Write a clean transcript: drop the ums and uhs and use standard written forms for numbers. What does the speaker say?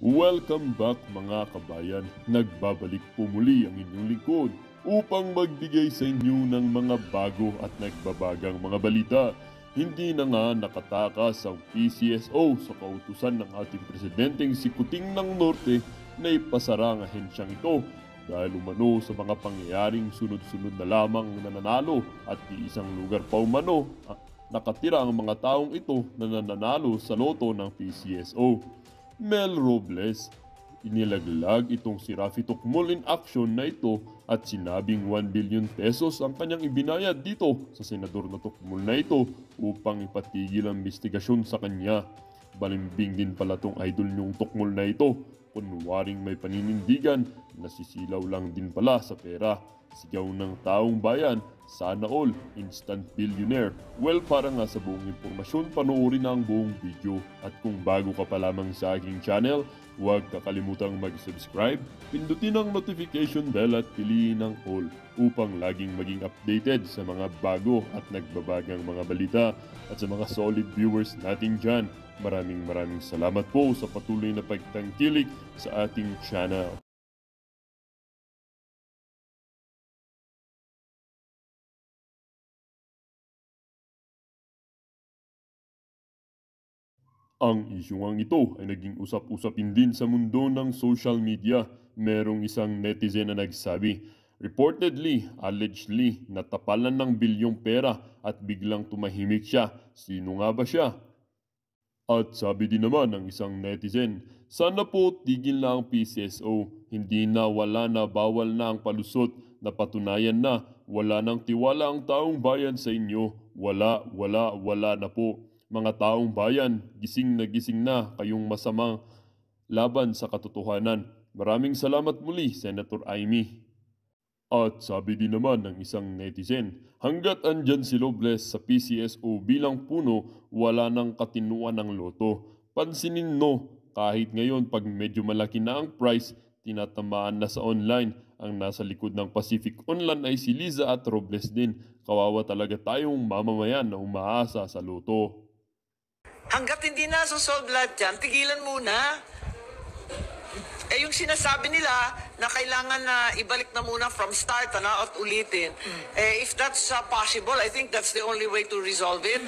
Welcome back mga kabayan. Nagbabalik po muli ang inyong lingkod upang magbigay sa inyo ng mga bago at nagbabagang mga balita. Hindi na nga nakatakas ang PCSO sa kautusan ng ating presidenteng si Kuting ng Norte na ipasara ang ahensyang ito dahil umano sa mga pangyayaring sunod-sunod na lamang nananalo at di isang lugar pa umano nakatira ang mga taong ito na nananalo sa loto ng PCSO. Mel Robles, inilaglag itong si Raffy Tocmol in action na ito at sinabing 1 billion pesos ang kanyang ibinayad dito sa senador na Tocmol na ito upang ipatigil ang investigasyon sa kanya. Balimbing din pala tong idol niyong Tocmol na ito, kunwaring may paninindigan, nasisilaw lang din pala sa pera. Sigaw ng taong bayan, sana all, instant billionaire. Well, para nga sa buong impormasyon, panoorin na ang buong video. At kung bago ka pa lamang sa aking channel, huwag kakalimutang mag-subscribe, pindutin ang notification bell at piliin ang all upang laging maging updated sa mga bago at nagbabagang mga balita. At sa mga solid viewers natin dyan, maraming salamat po sa patuloy na pagtangkilik sa ating channel. Ang isyung ito ay naging usap-usapin din sa mundo ng social media. Merong isang netizen na nagsabi, reportedly, allegedly, natapalan ng bilyong pera at biglang tumahimik siya. Sino nga ba siya? At sabi din naman ng isang netizen, sana po tigil na ang PCSO, hindi na wala na bawal na ang palusot, napatunayan na wala nang tiwala ang taong bayan sa inyo, wala na po. Mga taong bayan, gising na kayong masamang laban sa katotohanan. Maraming salamat muli, Senator Amy. At sabi din naman ng isang netizen, hanggat andyan si Robles sa PCSO bilang puno, wala nang katinuan ng loto. Pansinin no, kahit ngayon pag medyo malaki na ang price, tinatamaan na sa online. Ang nasa likod ng Pacific Online ay si Liza at Robles din. Kawawa talaga tayong mamamayan na umaasa sa loto. Hanggat hindi na solve lahat yan, tigilan muna. Yung sinasabi nila na kailangan na ibalik na muna from start at ulitin. If that's possible, I think that's the only way to resolve it.